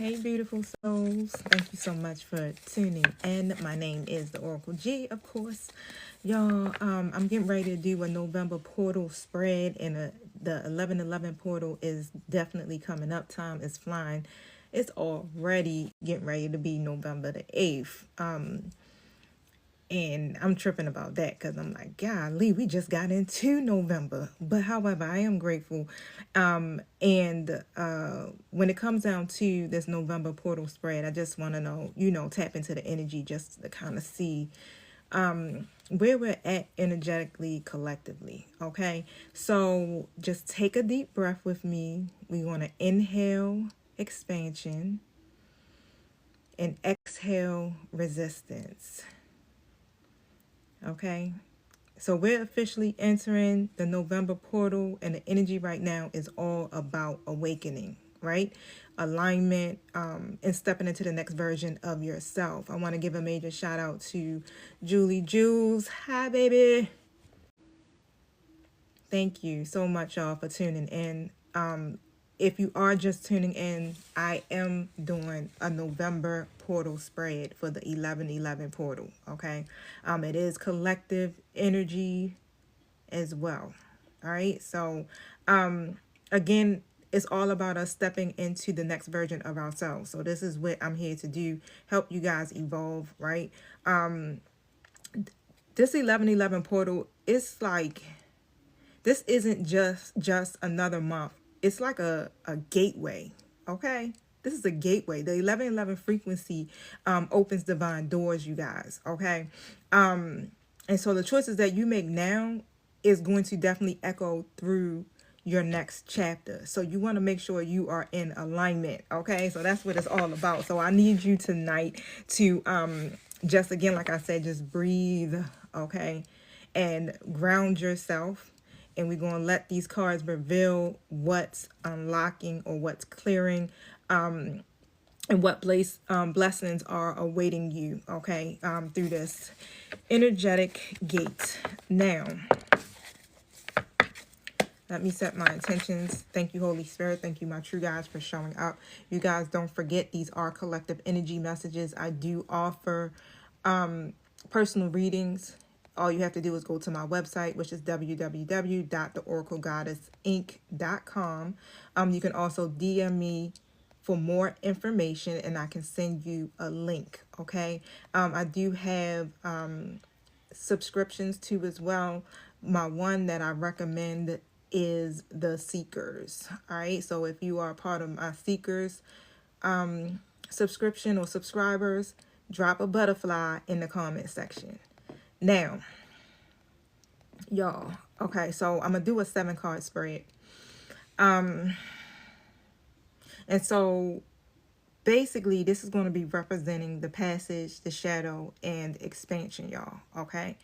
Hey, beautiful souls. Thank you so much for tuning in. My name is the Oracle G, of course. Y'all, I'm getting ready to do a November portal spread, and the 1111 portal is definitely coming up. Time is flying. It's already getting ready to be November the 8th. And I'm tripping about that because I'm like, golly, we just got into November. But however, I am grateful. And when it comes down to this November portal spread, I just want to know, tap into the energy just to kind of see where we're at energetically, collectively. Okay. So just take a deep breath with me. We want to inhale expansion and exhale resistance. Okay, so we're officially entering the November portal, and the energy right now is all about awakening, right? Alignment, and stepping into the next version of yourself. I want to give a major shout out to Julie Jules. Hi, baby. Thank you so much, y'all, for tuning in. If you are just tuning in, I am doing a November portal spread for the 1111 portal, okay? It is collective energy as well, all right? So, again, it's all about us stepping into the next version of ourselves. So this is what I'm here to do, help you guys evolve, right? This 1111 portal, it's like, this isn't just another month. It's like a gateway, okay? This is a gateway. The 1111 frequency opens divine doors, you guys, okay? And so the choices that you make now is going to definitely echo through your next chapter. So you want to make sure you are in alignment, okay? So that's what it's all about. So I need you tonight to just, again, like I said, just breathe, okay? And ground yourself. And we're going to let these cards reveal what's unlocking or what's clearing, and what blessings are awaiting you, okay, through this energetic gate. Now, let me set my intentions. Thank you, Holy Spirit. Thank you, my true guides, for showing up. You guys, don't forget, these are collective energy messages. I do offer personal readings. All you have to do is go to my website, which is www.theoraclegoddessinc.com. You can also DM me for more information, and I can send you a link, okay? I do have subscriptions too as well. My one that I recommend is the Seekers, all right? So if you are part of my Seekers subscription or subscribers, drop a butterfly in the comment section. Now, y'all, okay, so I'm going to do a 7-card spread. And so basically this is going to be representing the passage, the shadow, and expansion, y'all, okay?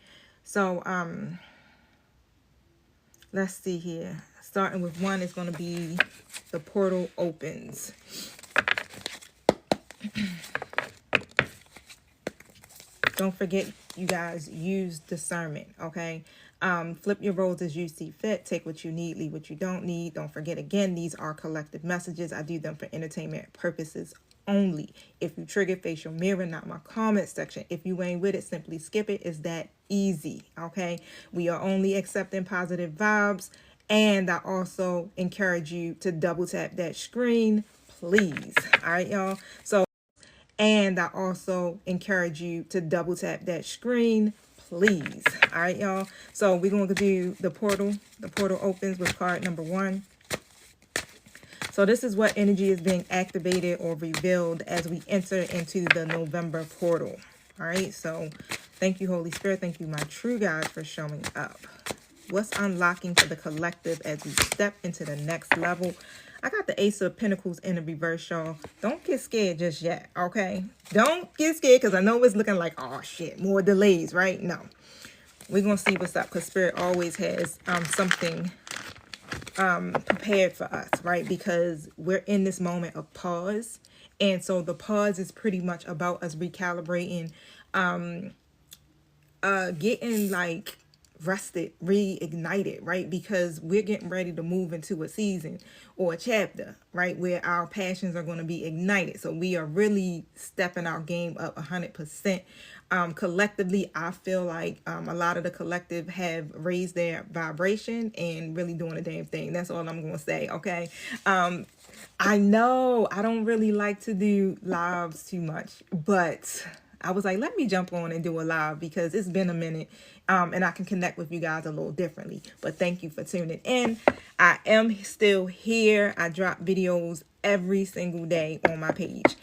So let's see here. Starting with 1 is going to be the portal opens. Don't forget, you guys, use discernment, okay? Flip your roles as you see fit. Take what you need, leave what you don't need. Don't forget, again, these are collective messages. I do them for entertainment purposes only. If you trigger, face your mirror, not my comment section. If you ain't with it, simply skip it. It's that easy, okay? We are only accepting positive vibes. And I also encourage you to double tap that screen, please. All right, y'all? So, and I also encourage you to double tap that screen, please. All right, y'all. So we're going to do the portal. The portal opens with card number 1. So this is what energy is being activated or revealed as we enter into the November portal. All right. So thank you, Holy Spirit. Thank you, my true guides, for showing up. What's unlocking for the collective as we step into the next level? I got the Ace of Pentacles in the reverse, y'all. Don't get scared just yet, okay? Don't get scared, because I know it's looking like, oh, shit, more delays, right? No. We're going to see what's up, because Spirit always has something prepared for us, right? Because we're in this moment of pause. And so the pause is pretty much about us recalibrating, getting, like, rested, reignited, right? Because we're getting ready to move into a season or a chapter, right, where our passions are going to be ignited. So we are really stepping our game up 100%. Collectively, I feel like a lot of the collective have raised their vibration and really doing a damn thing. That's all I'm going to say, okay? I know I don't really like to do lives too much, but I was like, let me jump on and do a live because it's been a minute, and I can connect with you guys a little differently. But thank you for tuning in. I am still here. I drop videos every single day on my page.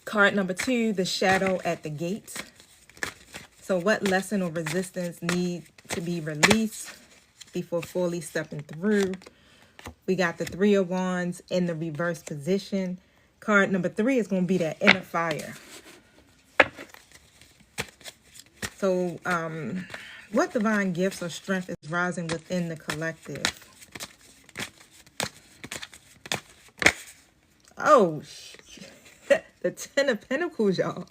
Card number 2, the shadow at the gate. So what lesson or resistance need to be released before fully stepping through? We got the 3 of Wands in the reverse position. Card number 3 is going to be that inner fire. So, what divine gifts or strength is rising within the collective? Oh, the 10 of Pentacles, y'all.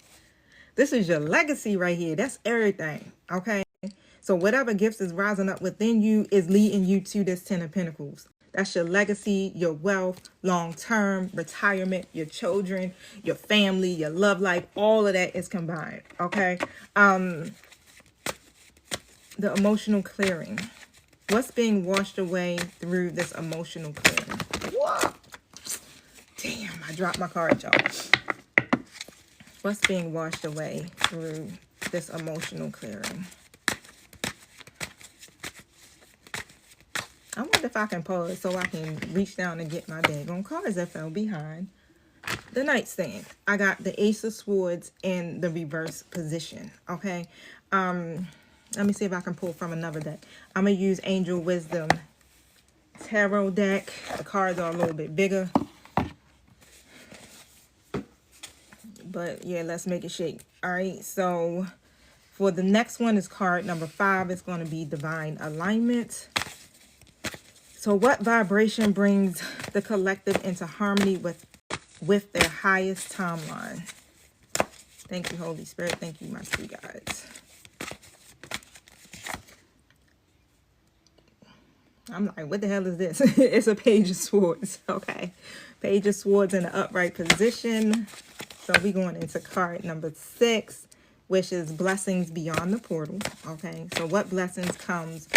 This is your legacy right here. That's everything, okay? So whatever gifts is rising up within you is leading you to this 10 of Pentacles. That's your legacy, your wealth, long-term, retirement, your children, your family, your love life. All of that is combined, okay? The emotional clearing. What's being washed away through this emotional clearing? Whoa. Damn, I dropped my card, y'all. What's being washed away through this emotional clearing? I wonder if I can pause so I can reach down and get my daggone cards that fell behind the nightstand. I got the Ace of Swords in the reverse position, okay? Let me see if I can pull from another deck. I'm going to use Angel Wisdom Tarot deck. The cards are a little bit bigger. But, yeah, let's make it shake. All right, so for the next one is card number 5. It's going to be Divine Alignment. So what vibration brings the collective into harmony with their highest timeline? Thank you, Holy Spirit. Thank you, my two guides. I'm like, what the hell is this? It's a Page of Swords. Okay. Page of Swords in the upright position. So we're going into card number 6, which is Blessings Beyond the Portal. Okay. So what blessings comes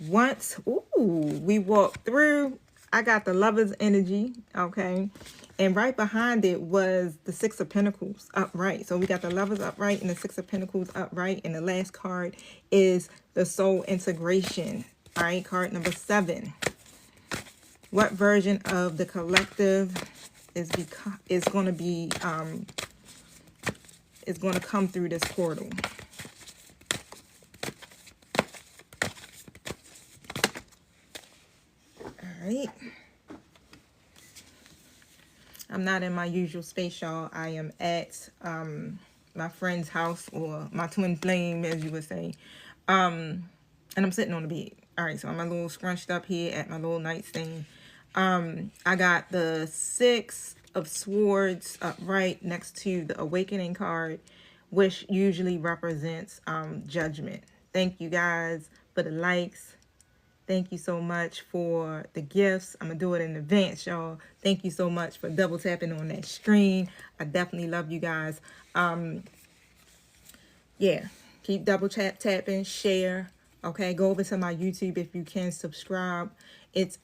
once we walk through? I got the Lover's energy, okay, and right behind it was the 6 of Pentacles upright. So we got the Lovers upright and the 6 of Pentacles upright, and the last card is the Soul Integration. All right, card number 7. What version of the collective is going to be is going to come through this portal? Right. I'm not in my usual space, y'all. I am at my friend's house, or my twin flame, as you would say. And I'm sitting on the bed. All right, so I'm a little scrunched up here at my little nightstand. I got the 6 of Swords right next to the Awakening card, which usually represents judgment. Thank you guys for the likes. Thank you so much for the gifts. I'm going to do it in advance, y'all. Thank you so much for double tapping on that screen. I definitely love you guys. Yeah, keep double tapping, share. Okay, go over to my YouTube if you can, subscribe. It's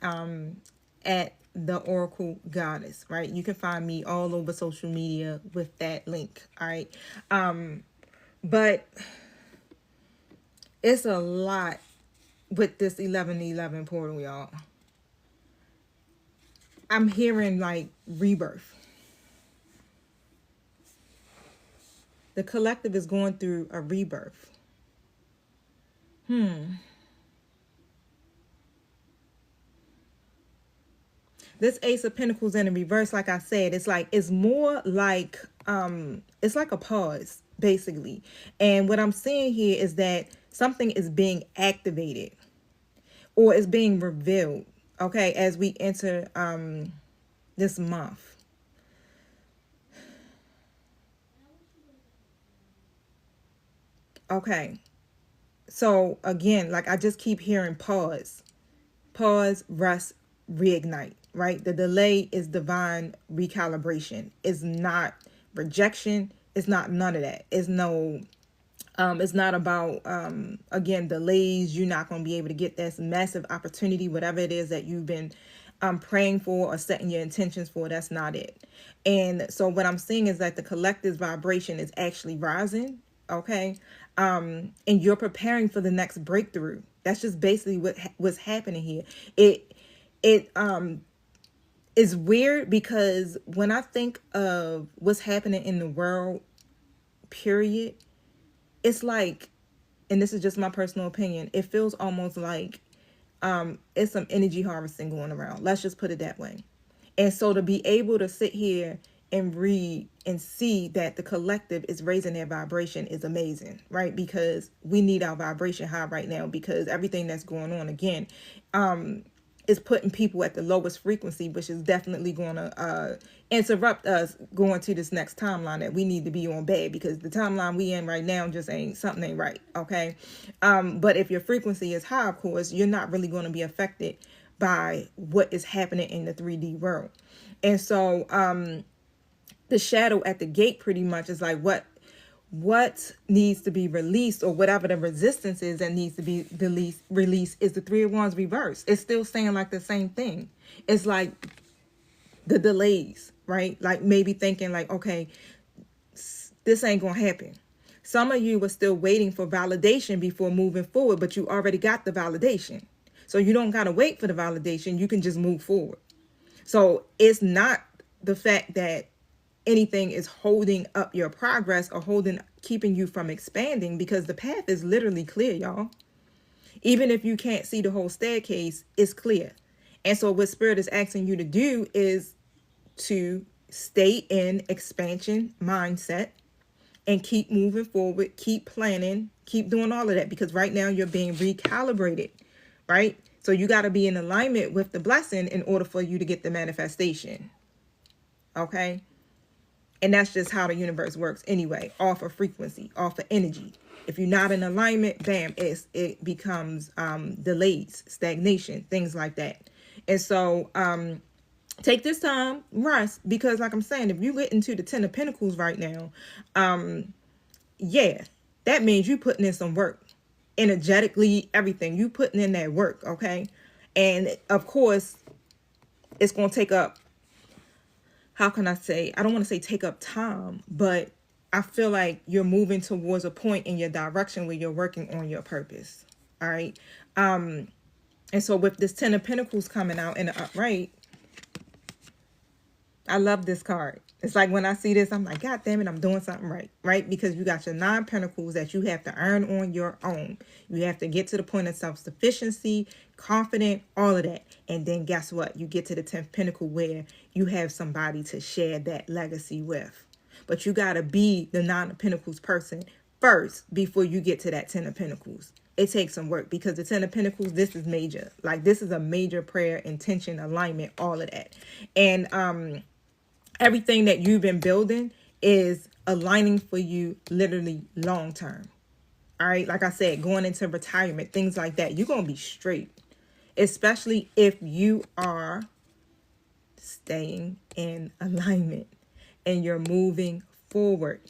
at the Oracle Goddess, right? You can find me all over social media with that link, all right? But it's a lot with this 1111 portal, y'all. I'm hearing like rebirth. The collective is going through a rebirth. This Ace of Pentacles in the reverse, like I said, it's more like it's like a pause, basically. And what I'm seeing here is that something is being activated or is being revealed, okay, as we enter this month. Okay. So again, like I just keep hearing pause, rest, reignite, right? The delay is divine recalibration. It's not rejection. It's not none of that. It's not about, again, delays. You're not going to be able to get this massive opportunity, whatever it is that you've been praying for or setting your intentions for. That's not it. And so what I'm seeing is that the collective vibration is actually rising. Okay. And you're preparing for the next breakthrough. That's just basically what's happening here. It is weird because when I think of what's happening in the world, period, it's like, and this is just my personal opinion, it feels almost like it's some energy harvesting going around. Let's just put it that way. And so to be able to sit here and read and see that the collective is raising their vibration is amazing, right? Because we need our vibration high right now, because everything that's going on, again, is putting people at the lowest frequency, which is definitely going to interrupt us going to this next timeline that we need to be on bad, because the timeline we in right now just something ain't right. Okay. But if your frequency is high, of course, you're not really going to be affected by what is happening in the 3D world. And so the shadow at the gate pretty much is like what needs to be released, or whatever the resistance is that needs to be released is the Three of Wands reversed. It's still saying like the same thing. It's like the delays, right? Like maybe thinking like, okay, this ain't gonna happen. Some of you were still waiting for validation before moving forward, but you already got the validation. So you don't gotta wait for the validation. You can just move forward. So it's not the fact that anything is holding up your progress or keeping you from expanding, because the path is literally clear, y'all. Even if you can't see the whole staircase, it's clear. And so what Spirit is asking you to do is to stay in expansion mindset and keep moving forward, keep planning, keep doing all of that, because right now you're being recalibrated, right? So you got to be in alignment with the blessing in order for you to get the manifestation. Okay? And that's just how the universe works anyway, off of frequency, off of energy. If you're not in alignment, bam, it becomes delays, stagnation, things like that. And so take this time, rest, because like I'm saying, if you get into the Ten of Pentacles right now, yeah, that means you putting in some work. Energetically, everything. You putting in that work, okay? And of course, it's going to take up, how can I say, I don't want to say take up time, but I feel like you're moving towards a point in your direction where you're working on your purpose. All right. And so with this Ten of Pentacles coming out in the upright, I love this card. It's like when I see this, I'm like, God damn it, I'm doing something right, right? Because you got your 9 Pentacles that you have to earn on your own. You have to get to the point of self-sufficiency, confident, all of that. And then guess what? You get to the 10th Pentacle where you have somebody to share that legacy with. But you got to be the 9 of Pentacles person first before you get to that 10 of Pentacles. It takes some work, because the 10 of Pentacles, this is major. Like this is a major prayer, intention, alignment, all of that. And everything that you've been building is aligning for you literally long term. All right. Like I said, going into retirement, things like that, you're going to be straight, especially if you are staying in alignment and you're moving forward.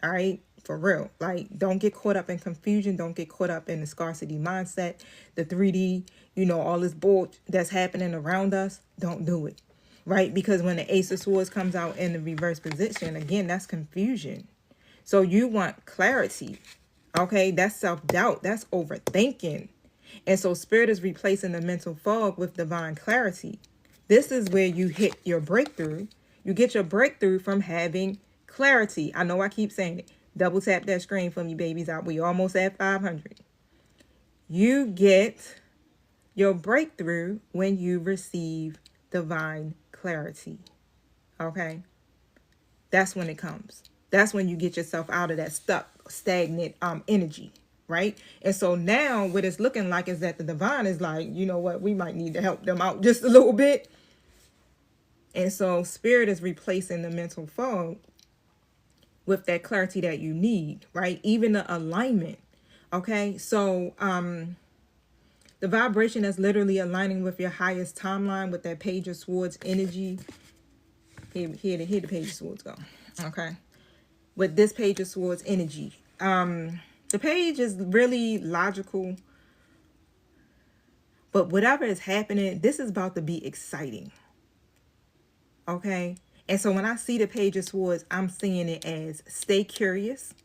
All right. For real. Like, don't get caught up in confusion. Don't get caught up in the scarcity mindset, the 3D, all this bull that's happening around us. Don't do it. Right? Because when the Ace of Swords comes out in the reverse position, again, that's confusion. So you want clarity. Okay? That's self-doubt. That's overthinking. And so Spirit is replacing the mental fog with divine clarity. This is where you hit your breakthrough. You get your breakthrough from having clarity. I know I keep saying it. Double tap that screen for me, babies. We almost at 500. You get your breakthrough when you receive divine clarity. Okay? That's when it comes. That's when you get yourself out of that stuck, stagnant energy, right? And so now what it's looking like is that the divine is like, you know what, we might need to help them out just a little bit. And so Spirit is replacing the mental fog with that clarity that you need, right? Even the alignment. Okay, so the vibration that's literally aligning with your highest timeline with that Page of Swords energy. Here the Page of Swords go. Okay, with this Page of Swords energy, the page is really logical, but whatever is happening, this is about to be exciting. Okay, and so when I see the Page of Swords, I'm seeing it as stay curious,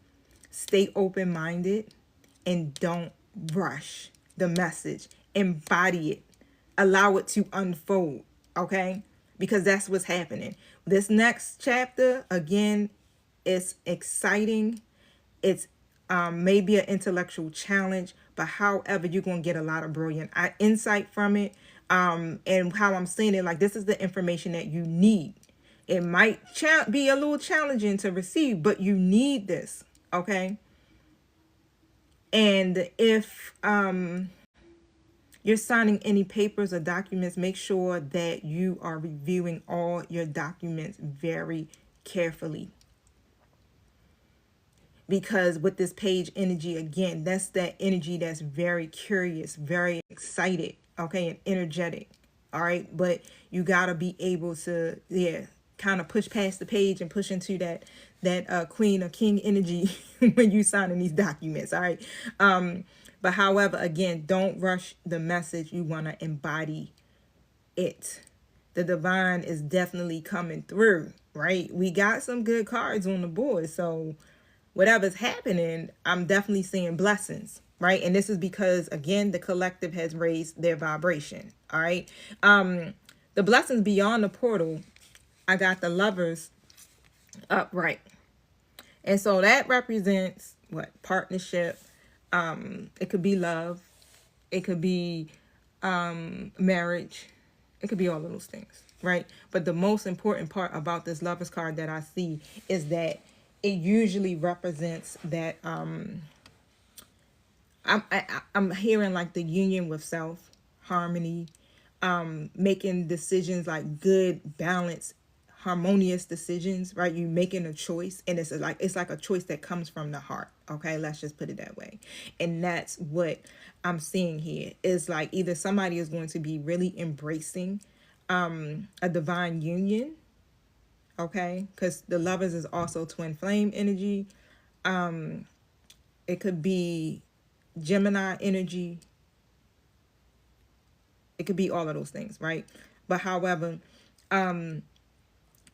stay open-minded, and don't rush the message. Embody it. Allow it to unfold. Okay? Because that's what's happening. This next chapter, again, is exciting. It's maybe an intellectual challenge, but however, you're going to get a lot of brilliant insight from it. And how I'm seeing it, like, this is the information that you need. It might be a little challenging to receive, but you need this. Okay? And if you're signing any papers or documents, make sure that you are reviewing all your documents very carefully. Because with this page energy, again, that's that energy that's very curious, very excited, okay, and energetic. All right. But you got to be able to, kind of push past the page and push into that queen or king energy when you signing these documents. All right. But however, again, don't rush the message. You want to embody it. The divine is definitely coming through, right? We got some good cards on the board. So whatever's happening, I'm definitely seeing blessings, right? And this is because, again, the collective has raised their vibration. All right. The blessings beyond the portal, I got the Lovers upright. And so that represents what? Partnership. It could be love. It could be marriage. It could be all of those things, right? But the most important part about this Lovers card that I see is that it usually represents that I'm hearing like the union with self, harmony, making decisions like good, balanced, harmonious decisions, right? You making a choice, and it's like a choice that comes from the heart. Okay, let's just put it that way. And that's what I'm seeing here. Is like either somebody is going to be really embracing a divine union, okay, because the Lovers is also twin flame energy. It could be Gemini energy. It could be all of those things, right? But however,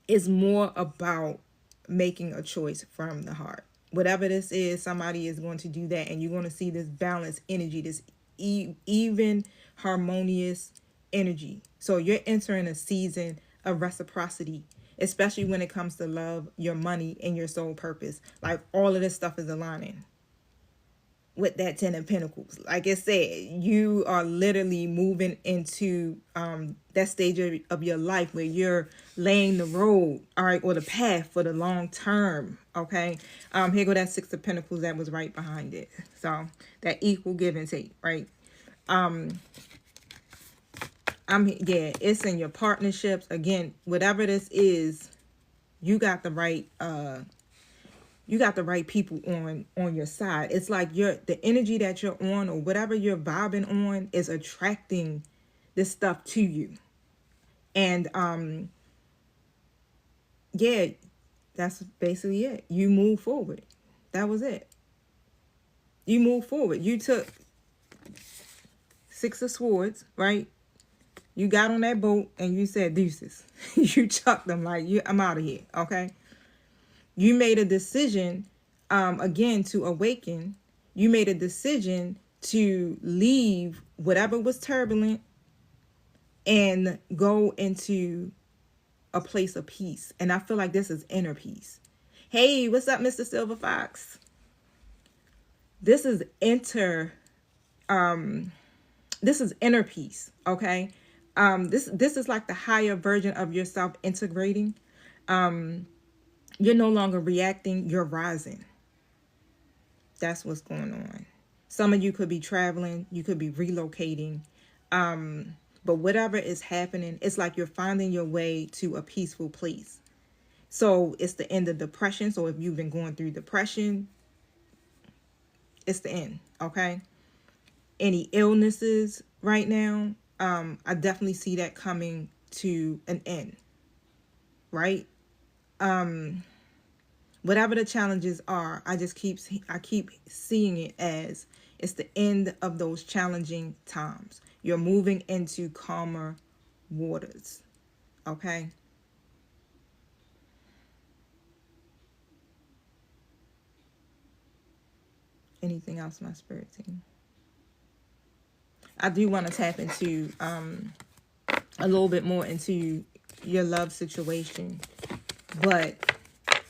it's more about making a choice from the heart. Whatever this is, somebody is going to do that, and you're going to see this balanced energy, this even harmonious energy. So you're entering a season of reciprocity, especially when it comes to love, your money, and your soul purpose. Like all of this stuff is aligning with that 10 of Pentacles. Like I said, you are literally moving into that stage of your life where you're laying the road, all right, or the path for the long term. Okay. Here go that 6 of Pentacles that was right behind it. So that equal give and take, right? It's in your partnerships. Again, whatever this is, you got the right people on your side. It's like the energy that you're on, or whatever you're vibing on, is attracting this stuff to you. And that's basically it. You move forward. That was it. You move forward. You took 6 of Swords, right? You got on that boat and you said deuces. You chucked them like, I'm out of here, okay? You made a decision, again, to awaken. You made a decision to leave whatever was turbulent and go into a place of peace. And I feel like this is inner peace. Hey, what's up, Mr. Silver Fox? This is inner peace, okay? This is like the higher version of yourself integrating. You're no longer reacting, you're rising. That's what's going on. Some of you could be traveling, you could be relocating. But whatever is happening, it's like you're finding your way to a peaceful place. So it's the end of depression. So if you've been going through depression, It's the end. Okay. Any illnesses right now, I definitely see that coming to an end. Right. Whatever the challenges are, I keep seeing it as it's the end of those challenging times. You're moving into calmer waters. Okay. Anything else, my spirit team? I do want to tap into a little bit more into your love situation, but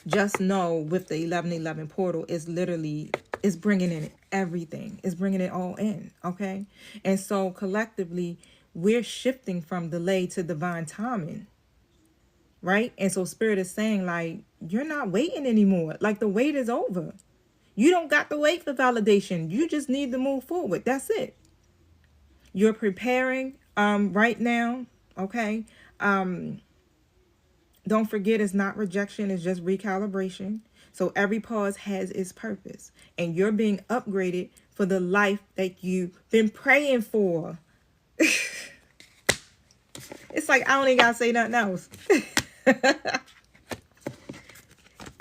just know with the 1111 portal is literally is bringing in everything. It's bringing it all in. Okay. And so collectively we're shifting from delay to divine timing. Right. And so spirit is saying like, you're not waiting anymore. Like the wait is over. You don't got to wait for validation. You just need to move forward. That's it. You're preparing right now. Okay. Don't forget, it's not rejection, it's just recalibration. So every pause has its purpose. And you're being upgraded for the life that you've been praying for. It's like, I don't even gotta say nothing else.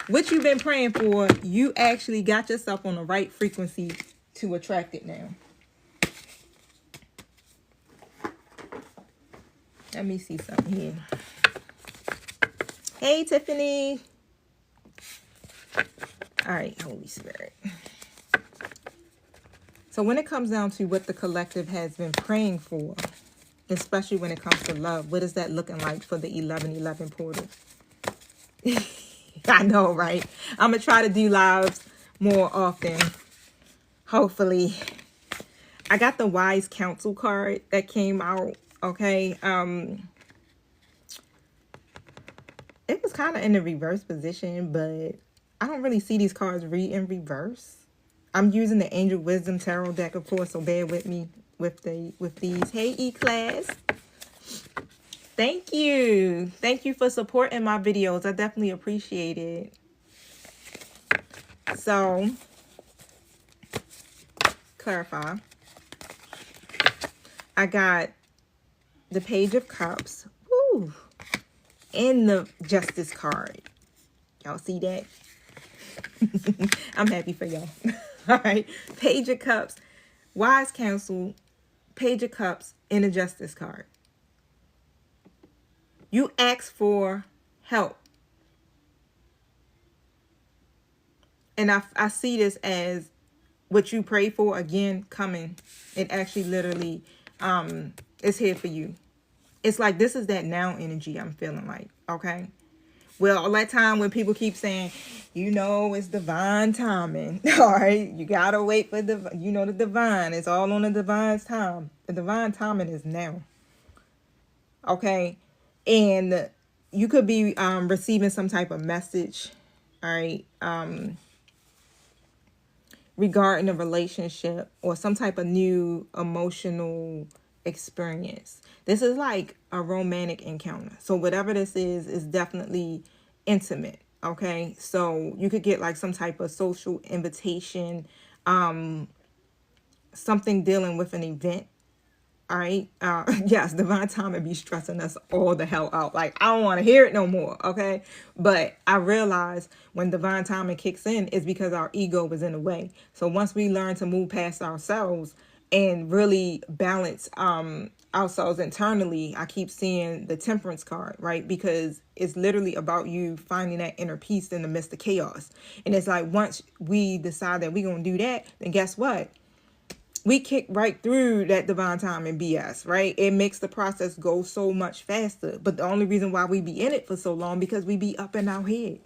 What you've been praying for, you actually got yourself on the right frequency to attract it now. Let me see something here. Hey, Tiffany. All right, Holy Spirit. So when it comes down to what the collective has been praying for, especially when it comes to love, what is that looking like for the 1111 portal? I know, right? I'm going to try to do lives more often. Hopefully. I got the Wise Counsel card that came out. Okay. It was kind of in the reverse position, but I don't really see these cards read in reverse. I'm using the Angel Wisdom Tarot deck, of course, so bear with me with these. Hey, E-Class. Thank you. Thank you for supporting my videos. I definitely appreciate it. So, clarify. I got the Page of Cups. Woo! And the Justice card. Y'all see that? I'm happy for y'all. All right. Page of Cups, Wise Counsel, Page of Cups, and a Justice card. You ask for help. And I see this as what you pray for, again, coming. It actually literally is here for you. It's like this is that now energy I'm feeling like, okay? Well, all that time when people keep saying, you know, it's divine timing. All right. You got to wait for the divine. It's all on the divine's time. The divine timing is now. Okay. And you could be receiving some type of message. All right. Regarding a relationship or some type of new emotional experience. This is like a romantic encounter. So whatever this is definitely intimate. Okay. So you could get like some type of social invitation, something dealing with an event. All right. Yes, divine timing be stressing us all the hell out. Like, I don't want to hear it no more. Okay. But I realize when divine timing kicks in is because our ego is in the way. So once we learn to move past ourselves and really balance ourselves internally, I keep seeing the Temperance card, right? Because it's literally about you finding that inner peace in the midst of chaos. And it's like, once we decide that we're going to do that, then guess what? We kick right through that divine timing BS, right? It makes the process go so much faster. But the only reason why we be in it for so long, because we be up in our head,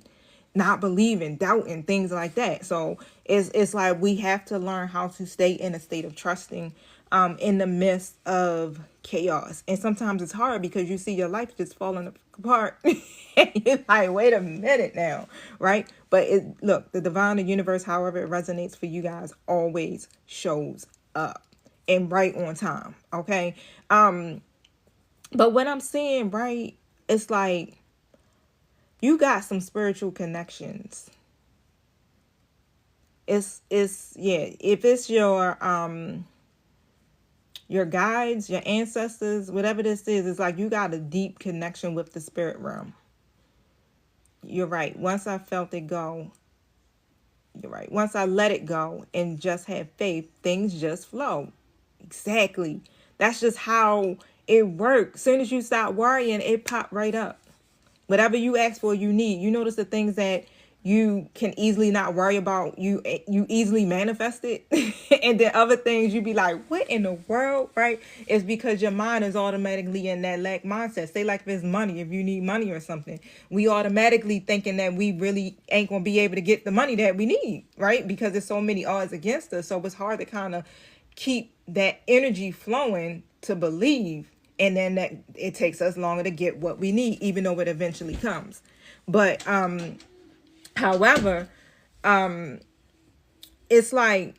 not believing, doubting, things like that. So it's like we have to learn how to stay in a state of trusting in the midst of chaos. And sometimes it's hard because you see your life just falling apart. And you're like, wait a minute now, right? But look, the divine, the universe, however it resonates for you guys, always shows up and right on time. Okay. But what I'm seeing, right, it's like you got some spiritual connections. It's yeah, if it's your guides, your ancestors, whatever this is, it's like you got a deep connection with the spirit realm. You're right. Once I felt it go, you're right. Once I let it go and just have faith, things just flow. Exactly. That's just how it works. Soon as you stop worrying, it pop right up. Whatever you ask for, you need. You notice the things that you can easily not worry about, you easily manifest it. And then other things you be like, what in the world, right? It's because your mind is automatically in that lack mindset. Say like if it's money, if you need money or something, we automatically thinking that we really ain't gonna be able to get the money that we need, right? Because there's so many odds against us. So it's hard to kind of keep that energy flowing to believe, and then that it takes us longer to get what we need, even though it eventually comes. But however, it's like,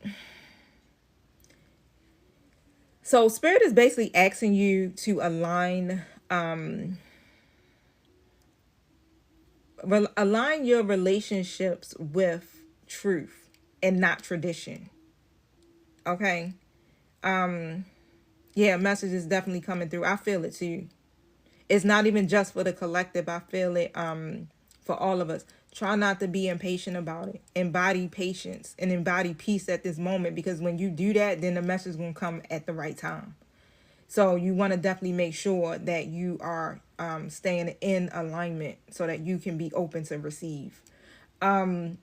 so spirit is basically asking you to align align your relationships with truth and not tradition. Okay. Yeah, message is definitely coming through. I feel it too. It's not even just for the collective. I feel it for all of us. Try not to be impatient about it. Embody patience and embody peace at this moment, because when you do that, then the message is going to come at the right time. So you want to definitely make sure that you are staying in alignment so that you can be open to receive. But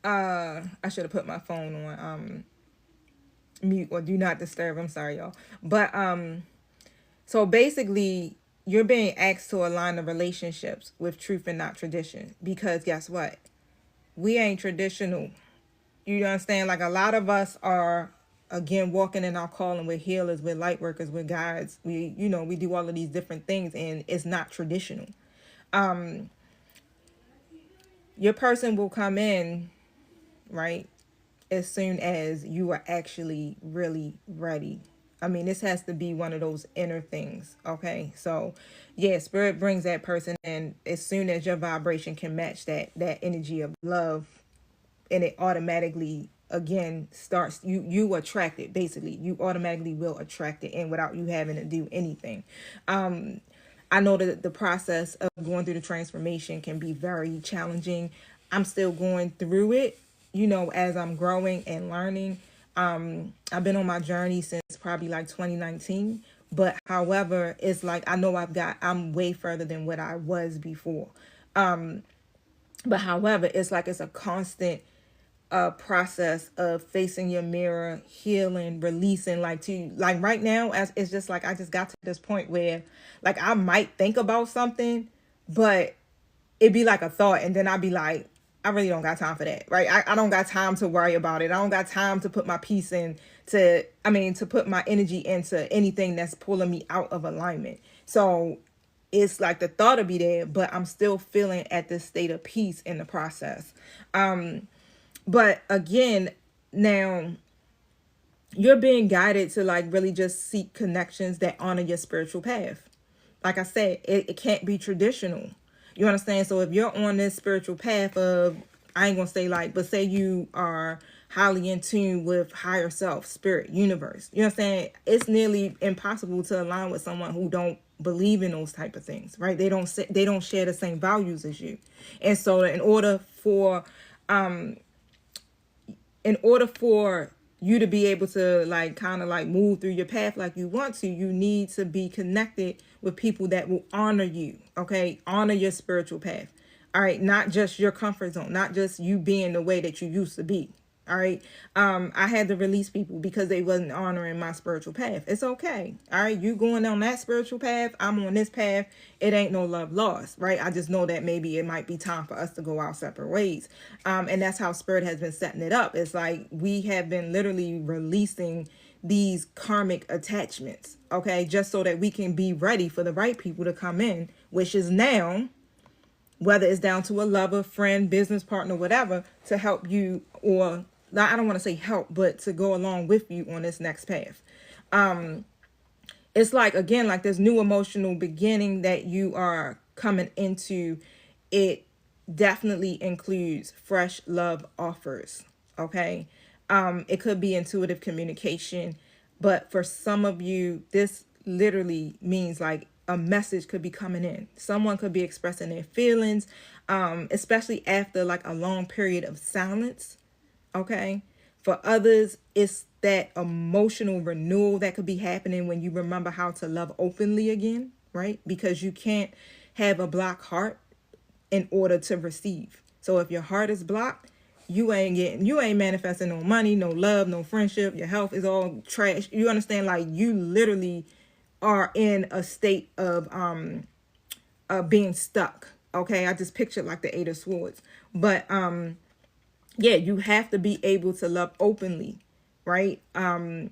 I should have put my phone on mute or do not disturb. I'm sorry, y'all. But so basically, you're being asked to align the relationships with truth and not tradition. Because guess what? We ain't traditional. You understand? Like a lot of us are, again, walking in our calling. We're healers, we're light workers, we're guides. We do all of these different things, and it's not traditional. Your person will come in, right, as soon as you are actually really ready. I mean, this has to be one of those inner things, okay? So, yeah, spirit brings that person in as soon as your vibration can match that energy of love, and it automatically again starts, you attract it. Basically, you automatically will attract it in without you having to do anything. I know that the process of going through the transformation can be very challenging. I'm still going through it, as I'm growing and learning. I've been on my journey since probably like 2019. But however, it's like I know I'm way further than what I was before. But however, it's like it's a constant process of facing your mirror, healing, releasing. Like right now, as it's just like I just got to this point where like I might think about something, but it'd be like a thought, and then I'd be like, I really don't got time for that, right? I don't got time to worry about it. I don't got time to put my peace in to put my energy into anything that's pulling me out of alignment. So it's like the thought will be there, but I'm still feeling at this state of peace in the process. But again, now you're being guided to like really just seek connections that honor your spiritual path. Like I said, it can't be traditional. You understand? So if you're on this spiritual path of, I ain't gonna say like, but say you are highly in tune with higher self, spirit, universe. You understand? It's nearly impossible to align with someone who don't believe in those type of things, right? They don't share the same values as you. And so in order for you to be able to like kind of like move through your path like you want to, you need to be connected with people that will honor you. Okay, honor your spiritual path. All right, not just your comfort zone, not just you being the way that you used to be. All right. I had to release people because they wasn't honoring my spiritual path. It's okay. All right. You going on that spiritual path. I'm on this path. It ain't no love lost. Right. I just know that maybe it might be time for us to go our separate ways. And that's how spirit has been setting it up. It's like we have been literally releasing these karmic attachments. Okay. Just so that we can be ready for the right people to come in, which is now, whether it's down to a lover, friend, business partner, whatever, to help you, or I don't want to say help, but to go along with you on this next path. It's like, again, like this new emotional beginning that you are coming into. It definitely includes fresh love offers. Okay. It could be intuitive communication, but for some of you, this literally means like a message could be coming in. Someone could be expressing their feelings, especially after like a long period of silence. Okay. For others, it's that emotional renewal that could be happening when you remember how to love openly again, right? Because you can't have a blocked heart in order to receive. So if your heart is blocked, you ain't manifesting no money, no love, no friendship. Your health is all trash. You understand? Like, you literally are in a state of being stuck. Okay, I just pictured like the Eight of Swords. But yeah, you have to be able to love openly, right? And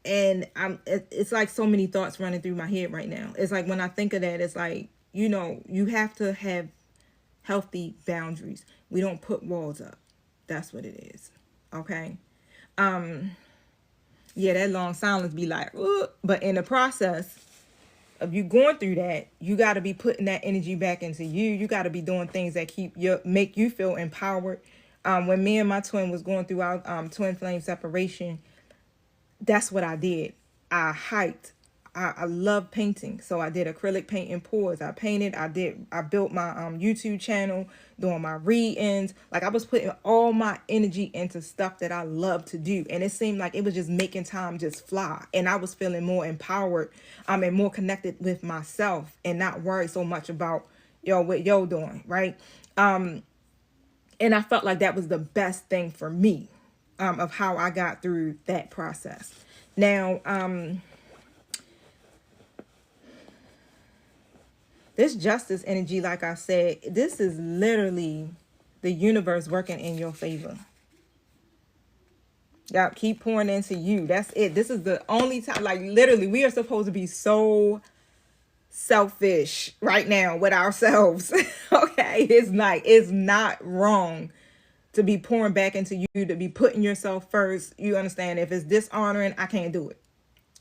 it's like so many thoughts running through my head right now. It's like when I think of that, it's like, you have to have healthy boundaries. We don't put walls up. That's what it is. Okay. Yeah, that long silence be like, ugh. But in the process of you going through that, you got to be putting that energy back into you. You got to be doing things that make you feel empowered. When me and my twin was going through our twin flame separation, that's what I did. I hiked. I love painting, so I did acrylic paint and pours. I painted. I built my YouTube channel, doing my read-ins. Like, I was putting all my energy into stuff that I love to do, and it seemed like it was just making time just fly. And I was feeling more empowered, and more connected with myself, and not worried so much about what doing, right? And I felt like that was the best thing for me, of how I got through that process. Now, this justice energy, like I said, this is literally the universe working in your favor. Y'all keep pouring into you. That's it. This is the only time, like, literally, we are supposed to be so selfish right now with ourselves. Okay, it's not wrong to be pouring back into you, to be putting yourself first. You understand? If it's dishonoring, I can't do it.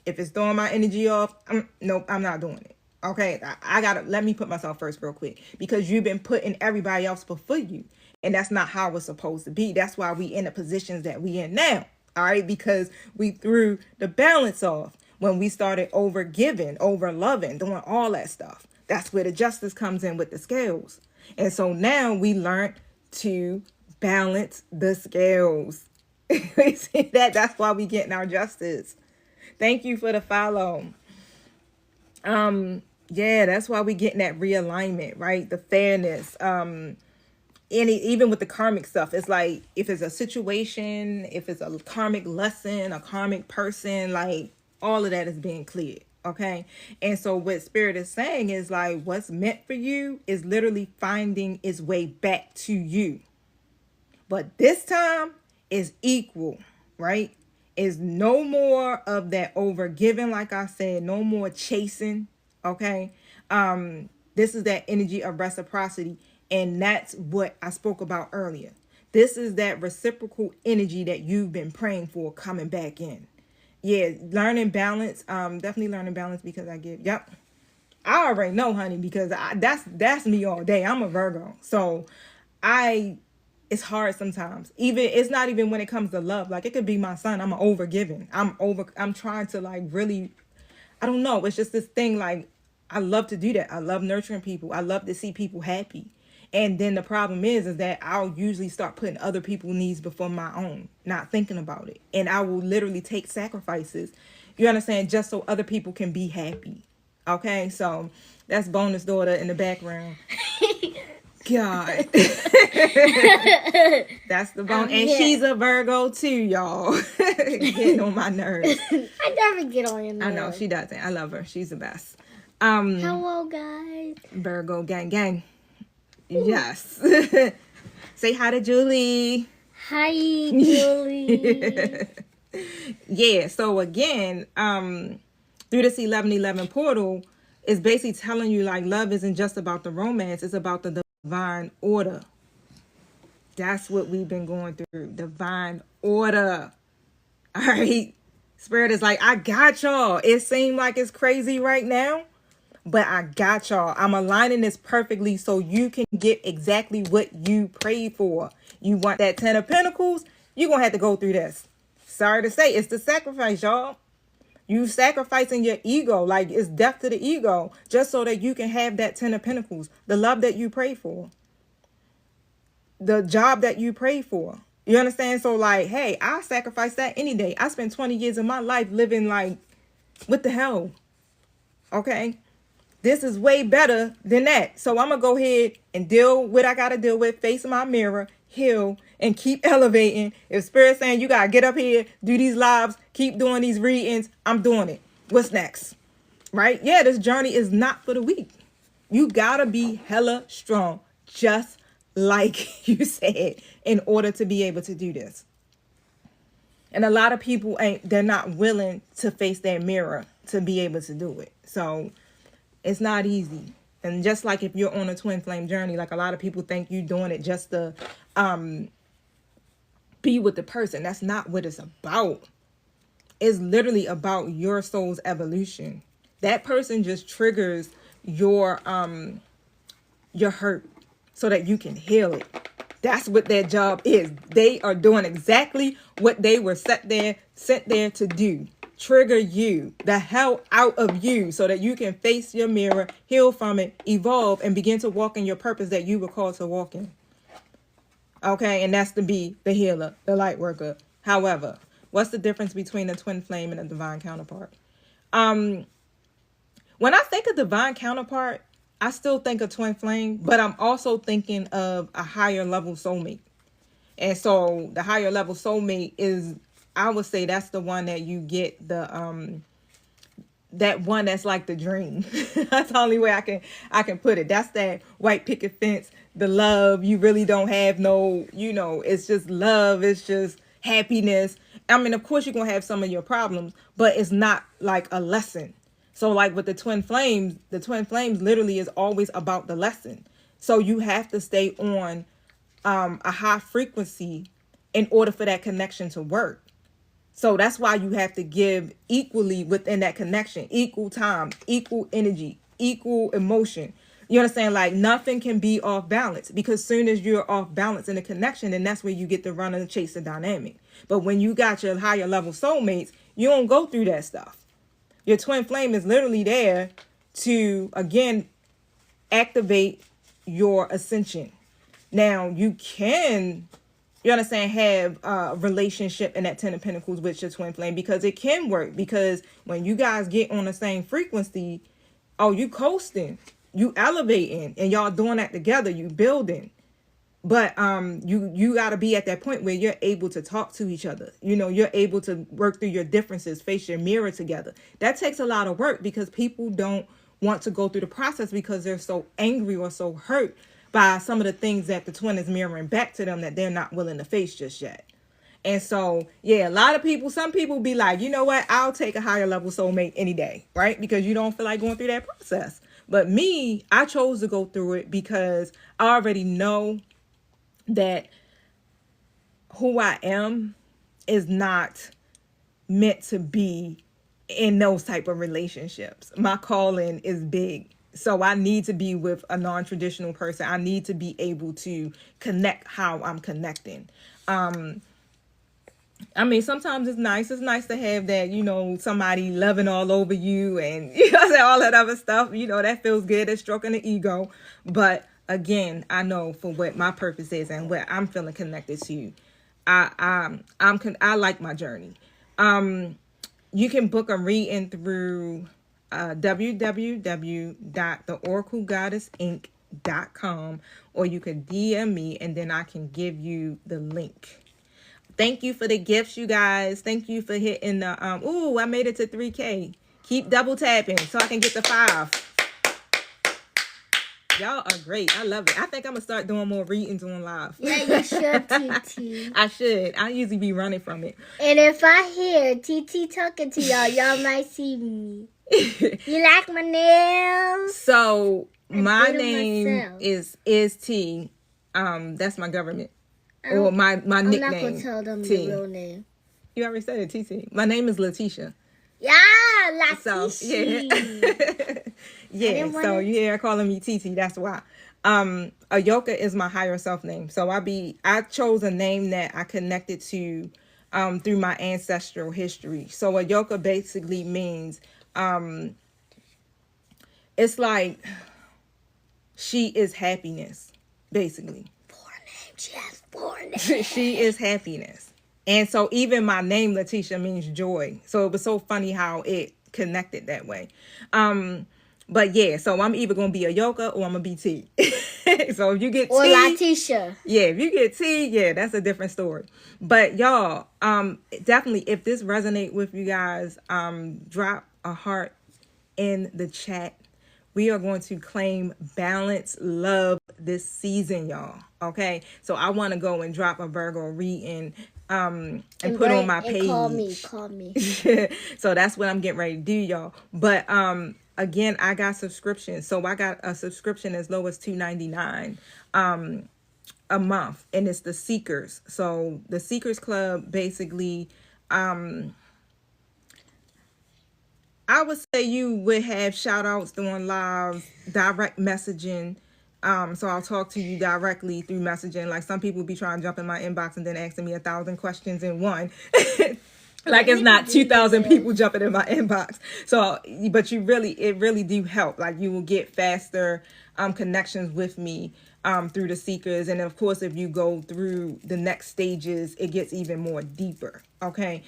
If it's throwing my energy off, nope, I'm not doing it. Okay, I gotta let me put myself first real quick, because you've been putting everybody else before you, and that's not how it's supposed to be. That's why we in the positions that we in now. All right, because we threw the balance off when we started over giving, over loving, doing all that stuff. That's where the justice comes in with the scales. And so now we learned to balance the scales. See that? That's why we getting our justice. Thank you for the follow. Yeah, that's why we getting that realignment, right? The fairness. Even with the karmic stuff, it's like, if it's a situation, if it's a karmic lesson, a karmic person, like, all of that is being cleared. Okay. And so what Spirit is saying is, like, what's meant for you is literally finding its way back to you. But this time is equal, right? Is no more of that over giving, like I said, no more chasing. Okay. This is that energy of reciprocity. And that's what I spoke about earlier. This is that reciprocal energy that you've been praying for coming back in. Yeah, learning balance. Definitely learning balance, because I give. Yep. I already know, honey, because that's me all day. I'm a Virgo. So it's hard sometimes. It's not even when it comes to love. Like, it could be my son. I'm over giving. I'm trying to, like, really, I don't know. It's just this thing, like, I love to do that. I love nurturing people. I love to see people happy. And then the problem is that I'll usually start putting other people's needs before my own, not thinking about it. And I will literally take sacrifices, you understand, just so other people can be happy. Okay, so that's bonus daughter in the background. God. That's the bone. And she's a Virgo too, y'all. Getting on my nerves. I never get on your nerves. I know, she doesn't. I love her. She's the best. Hello, guys. Virgo gang gang. Yes. Say hi to Julie. Hi, Julie. Yeah, so again, through this 1111 portal, is basically telling you, like, love isn't just about the romance, it's about the divine order. That's what we've been going through. Divine order. All right. Spirit is like, I got y'all. It seems like it's crazy right now, but I got y'all. I'm aligning this perfectly so you can get exactly what you prayed for. You want that 10 of Pentacles? You're going to have to go through this. Sorry to say, it's the sacrifice, y'all. You sacrificing your ego, like it's death to the ego, just so that you can have that 10 of Pentacles, the love that you pray for, the job that you pray for. You understand? So like, hey, I sacrifice that any day. I spent 20 years of my life living like, what the hell? Okay? This is way better than that. So I'm going to go ahead and deal with what I got to deal with, face my mirror, heal, and keep elevating. If Spirit's saying you got to get up here, do these lives, keep doing these readings, I'm doing it. What's next? Right? Yeah, this journey is not for the weak. You got to be hella strong, just like you said, in order to be able to do this. And a lot of people they're not willing to face their mirror to be able to do it. So it's not easy. And just like if you're on a twin flame journey, like a lot of people think you're doing it just to be with the person. That's not what it's about. It's literally about your soul's evolution. That person just triggers your hurt so that you can heal it. That's what their job is. They are doing exactly what they were sent there to do. Trigger you, the hell out of you, so that you can face your mirror, heal from it, evolve, and begin to walk in your purpose that you were called to walk in. Okay, and that's to be the healer, the light worker. However, what's the difference between a twin flame and a divine counterpart? When I think of divine counterpart, I still think of twin flame, but I'm also thinking of a higher level soulmate. And so the higher level soulmate is, I would say that's the one that you get that one that's like the dream. That's the only way I can put it. That's that white picket fence, the love. You really don't have no, it's just love. It's just happiness. I mean, of course you're going to have some of your problems, but it's not like a lesson. So like with the twin flames literally is always about the lesson. So you have to stay on a high frequency in order for that connection to work. So that's why you have to give equally within that connection, equal time, equal energy, equal emotion. You understand? Like nothing can be off balance, because soon as you're off balance in a connection, then that's where you get the run and chase the dynamic. But when you got your higher level soulmates, you don't go through that stuff. Your twin flame is literally there to, again, activate your ascension. Now, you can, you understand, have a relationship in that 10 of Pentacles with your twin flame, because it can work. Because when you guys get on the same frequency, oh, you coasting, you elevating, and y'all doing that together, you building. But you got to be at that point where you're able to talk to each other. You're able to work through your differences, face your mirror together. That takes a lot of work, because people don't want to go through the process because they're so angry or so hurt by some of the things that the twin is mirroring back to them that they're not willing to face just yet. And so, yeah, a lot of people, some people be like, you know what, I'll take a higher level soulmate any day, right? Because you don't feel like going through that process. But me, I chose to go through it because I already know that who I am is not meant to be in those type of relationships. My calling is big. So I need to be with a non-traditional person. I need to be able to connect how I'm connecting. I mean, sometimes it's nice. It's nice to have that, somebody loving all over you and all that other stuff. That feels good. It's stroking the ego. But again, I know for what my purpose is and what I'm feeling connected to. I like my journey. You can book a reading through www.theoraclegoddessinc.com, or you could DM me and then I can give you the link. Thank you for the gifts, you guys. Thank you for hitting the I made it to 3K. Keep double tapping so I can get to 5. Y'all are great. I love it. I think I'm going to start doing more readings on live. Yeah, you should, TT. I should. I usually be running from it. And if I hear TT talking to y'all might see me. You like my nails? So, my name is T. That's my government. Or my nickname. I'm not going to tell them T. your real name. You already said it, TT. My name is Letitia. Yeah, Letitia. So, yeah. Yeah, didn't so wanna- you hear her calling me TT, that's why. Ayoka is my higher self name. So I chose a name that I connected to through my ancestral history. So Ayoka basically means it's like she is happiness, basically. Four names. She has 4 names. She is happiness. And so even my name Letitia means joy. So it was so funny how it connected that way. But yeah, so I'm either gonna be Ayoka or I'm gonna be T. So if you get Or T, Latisha. yeah, if you get T, yeah, that's a different story. But y'all, definitely if this resonate with you guys, drop a heart in the chat. We are going to claim balanced love this season, y'all. Okay, so I want to go and drop a Virgo reading and put on my page. Call me. So that's what I'm getting ready to do, y'all. But again, I got subscriptions. So I got a subscription as low as $2.99 a month, and it's the Seekers. So the Seekers Club basically, I would say you would have shout outs during lives, direct messaging. So I'll talk to you directly through messaging. Like some people be trying to jump in my inbox and then asking me 1,000 questions in one. Like it's not 2,000 people jumping in my inbox. So, but it really do help. Like you will get faster connections with me through the Seekers. And of course, if you go through the next stages, it gets even more deeper. Okay.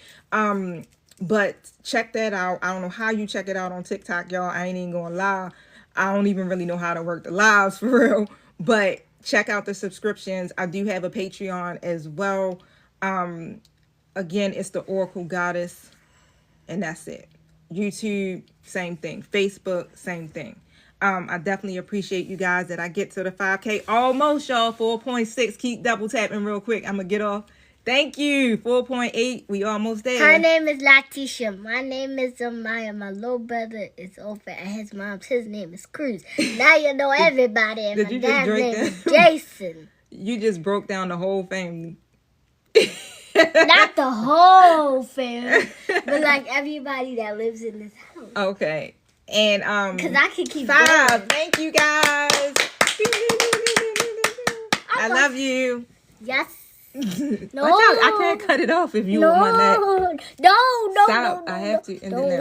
But check that out. I don't know how you check it out on TikTok, y'all. I ain't even gonna lie. I don't even really know how to work the lives for real. But check out the subscriptions. I do have a Patreon as well. Again, it's the Oracle Goddess, and that's it. YouTube, same thing. Facebook, same thing. I definitely appreciate you guys that I get to the 5K. Almost, y'all. 4.6. Keep double tapping real quick. I'm going to get off. Thank you. 4.8. We almost there. Her name is Latisha. My name is Amaya. My little brother is over at his mom's. His name is Cruz. Now you know everybody. And Did my you just dad's drink name that? is Jason. You just broke down the whole family. Not the whole family, but like everybody that lives in this house. Okay. And Because I can keep 5. going. Thank you guys. I love you. Yes. No. I can't cut it off if you want my neck. No. Stop. I have to end it now.